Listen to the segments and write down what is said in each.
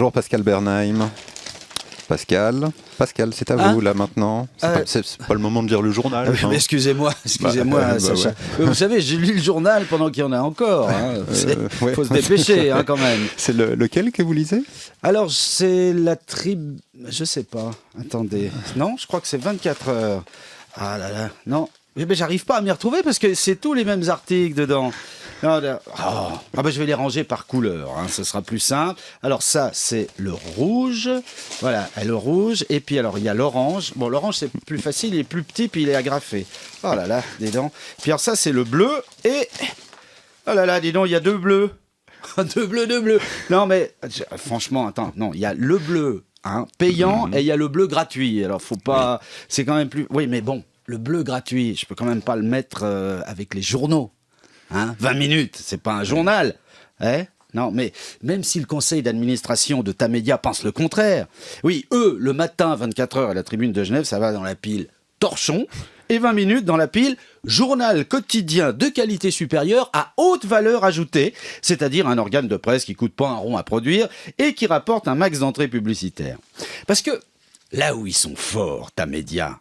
Bonjour Pascal Bernheim. Pascal, c'est à vous là maintenant. C'est pas le moment de lire le journal. Excusez-moi, Sacha. Ouais. Vous savez, j'ai lu le journal pendant qu'il y en a encore. Ouais. Faut se dépêcher quand même. C'est lequel que vous lisez? Alors, c'est la tribu... Je sais pas. Attendez. Non, je crois que c'est 24 heures. Ah là là, non. Mais j'arrive pas à m'y retrouver parce que c'est tous les mêmes articles dedans. Non, je vais les ranger par couleur, ce sera plus simple. Alors ça, c'est le rouge, voilà, le rouge, et puis alors il y a l'orange. Bon, l'orange c'est plus facile, il est plus petit, puis il est agrafé. Oh là là, dis donc. Puis alors ça, c'est le bleu, et... Oh là là, dis donc, il y a deux bleus. deux bleus. Non mais, franchement, attends, non, il y a le bleu payant, et il y a le bleu gratuit. Alors faut pas... Oui. C'est quand même plus... Oui, mais bon, le bleu gratuit, je peux quand même pas le mettre avec les journaux. 20 minutes, c'est pas un journal. Non, mais même si le conseil d'administration de Tamedia pense le contraire, oui, eux, le matin, 24 heures à la tribune de Genève, ça va dans la pile torchon, et 20 minutes dans la pile journal quotidien de qualité supérieure à haute valeur ajoutée, c'est-à-dire un organe de presse qui coûte pas un rond à produire et qui rapporte un max d'entrées publicitaires. Parce que là où ils sont forts, Tamedia,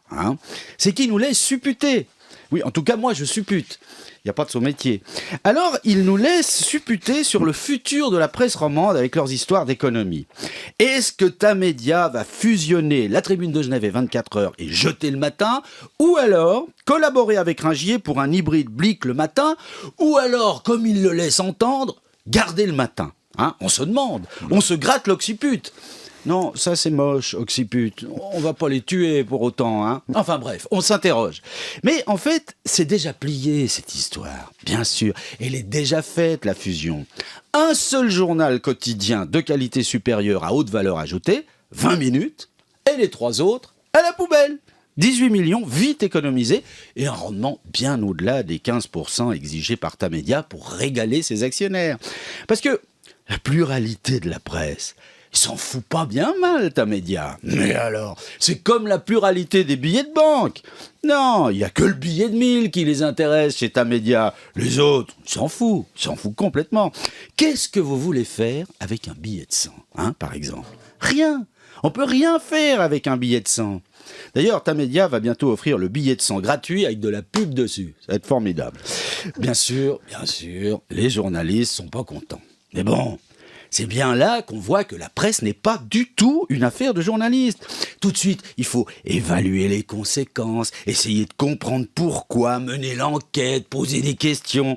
c'est qu'ils nous laissent supputer. Oui, en tout cas, moi, je suppute. Il n'y a pas de son métier. Alors, ils nous laissent supputer sur le futur de la presse romande avec leurs histoires d'économie. Est-ce que Tamedia va fusionner la Tribune de Genève et 24 heures et jeter le matin? Ou alors collaborer avec Ringier pour un hybride Blick le matin? Ou alors, comme ils le laissent entendre, garder le matin? On se demande. On se gratte l'occiput. Non, ça c'est moche, occiput. On va pas les tuer pour autant, Enfin bref, on s'interroge. Mais en fait, c'est déjà plié cette histoire, bien sûr. Elle est déjà faite, la fusion. Un seul journal quotidien de qualité supérieure à haute valeur ajoutée, 20 minutes, et les 3 autres à la poubelle. 18 millions vite économisés et un rendement bien au-delà des 15% exigés par Tamedia pour régaler ses actionnaires. Parce que la pluralité de la presse... Il s'en fout pas bien mal, Tamedia. Mais alors, c'est comme la pluralité des billets de banque. Non, il n'y a que le billet de 1000 qui les intéresse chez Tamedia. Les autres, ils s'en foutent complètement. Qu'est-ce que vous voulez faire avec un billet de 100, par exemple? Rien. On peut rien faire avec un billet de 100. D'ailleurs, Tamedia va bientôt offrir le billet de 100 gratuit avec de la pub dessus. Ça va être formidable. Bien sûr, les journalistes sont pas contents. Mais bon... C'est bien là qu'on voit que la presse n'est pas du tout une affaire de journalistes. Tout de suite, il faut évaluer les conséquences, essayer de comprendre pourquoi, mener l'enquête, poser des questions.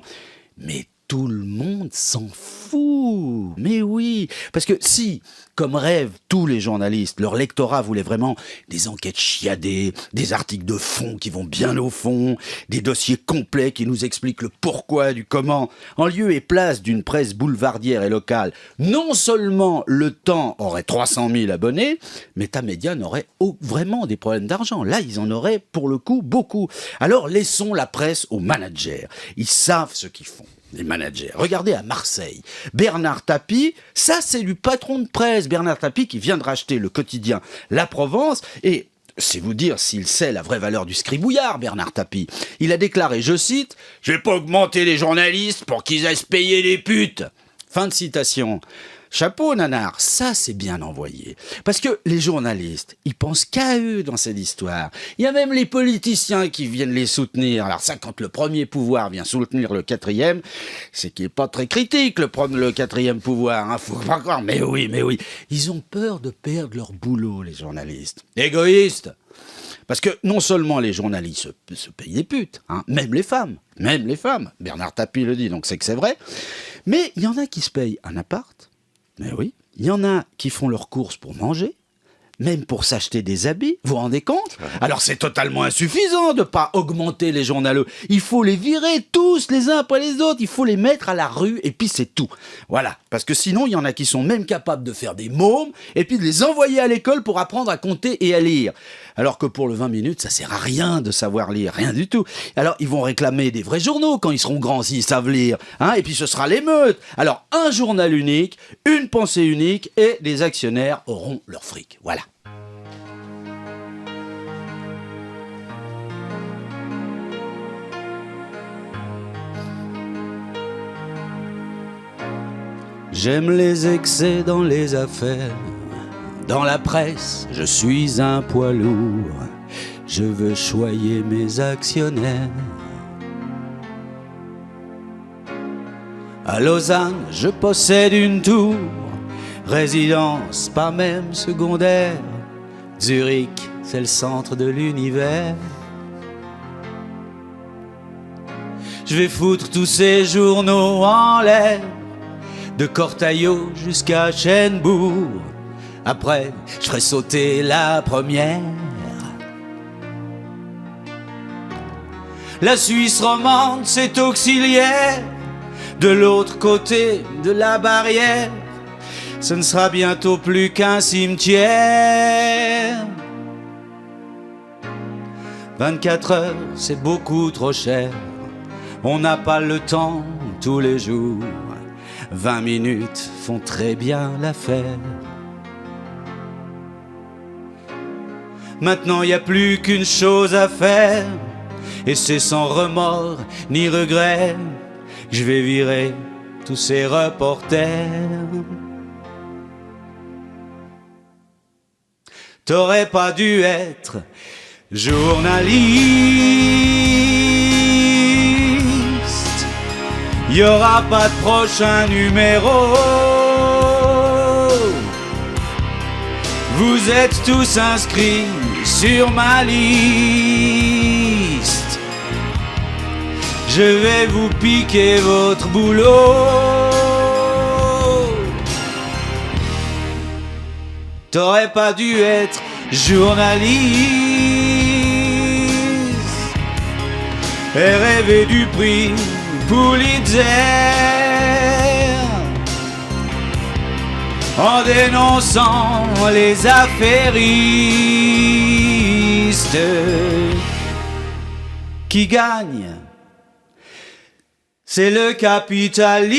Mais tout le monde s'en fout. Mais oui, parce que si, comme rêvent tous les journalistes, leur lectorat voulait vraiment des enquêtes chiadées, des articles de fond qui vont bien au fond, des dossiers complets qui nous expliquent le pourquoi du comment, en lieu et place d'une presse boulevardière et locale, non seulement Le Temps aurait 300 000 abonnés, mais Tamedia n'aurait vraiment des problèmes d'argent. Là, ils en auraient pour le coup beaucoup. Alors laissons la presse aux managers. Ils savent ce qu'ils font. Les managers. Regardez à Marseille. Bernard Tapie, ça c'est du patron de presse. Bernard Tapie qui vient de racheter le quotidien La Provence et... C'est vous dire s'il sait la vraie valeur du scribouillard, Bernard Tapie. Il a déclaré, je cite, « Je vais pas augmenter les journalistes pour qu'ils aillent se payer les putes ». Fin de citation. Chapeau, nanar, ça c'est bien envoyé. Parce que les journalistes, ils pensent qu'à eux dans cette histoire. Il y a même les politiciens qui viennent les soutenir. Alors ça, quand le premier pouvoir vient soutenir le quatrième, c'est qu'il n'est pas très critique, le quatrième pouvoir. Faut pas croire. Mais oui. Ils ont peur de perdre leur boulot, les journalistes. Égoïstes. Parce que non seulement les journalistes se payent des putes, même les femmes. Bernard Tapie le dit, donc c'est que c'est vrai. Mais il y en a qui se payent un appart. Mais oui, il y en a qui font leurs courses pour manger, même pour s'acheter des habits, vous vous rendez compte? Alors c'est totalement insuffisant de pas augmenter les journaleux. Il faut les virer tous les uns après les autres, il faut les mettre à la rue et puis c'est tout. Voilà, parce que sinon il y en a qui sont même capables de faire des mômes et puis de les envoyer à l'école pour apprendre à compter et à lire. Alors que pour le 20 minutes, ça sert à rien de savoir lire, rien du tout. Alors ils vont réclamer des vrais journaux quand ils seront grands s'ils savent lire, et puis ce sera l'émeute. Alors un journal unique, une pensée unique et les actionnaires auront leur fric. Voilà. J'aime les excès dans les affaires. Dans la presse, je suis un poids lourd. Je veux choyer mes actionnaires. À Lausanne, je possède une tour, résidence pas même secondaire. Zurich, c'est le centre de l'univers. Je vais foutre tous ces journaux en l'air, de Cortaillot jusqu'à Chênebourg. Après, je ferai sauter la première. La Suisse romande, c'est auxiliaire. De l'autre côté de la barrière, ce ne sera bientôt plus qu'un cimetière. 24 heures, c'est beaucoup trop cher. On n'a pas le temps tous les jours. 20 minutes font très bien l'affaire. Maintenant, il n'y a plus qu'une chose à faire, et c'est sans remords ni regret que je vais virer tous ces reporters. T'aurais pas dû être journaliste. Y aura pas de prochain numéro. Vous êtes tous inscrits sur ma liste. Je vais vous piquer votre boulot. T'aurais pas dû être journaliste et rêver du prix Pulitzer en dénonçant les affairistes qui gagnent. C'est le capitalisme.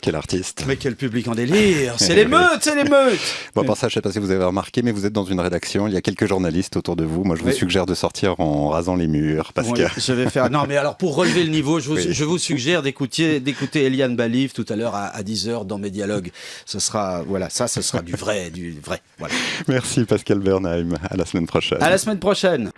Quel artiste. Mais quel public en délire. C'est l'émeute, c'est l'émeute. Bon, pour ça, je ne sais pas si vous avez remarqué, mais vous êtes dans une rédaction, il y a quelques journalistes autour de vous. Moi, je vous suggère de sortir en rasant les murs. Parce que... Je vais faire... Non, mais alors, pour relever le niveau, je vous suggère d'écouter Eliane Balive tout à l'heure à 10h dans mes dialogues. Ce sera, voilà, ça, ce sera du vrai, voilà. Merci Pascal Bernheim. À la semaine prochaine. À la semaine prochaine.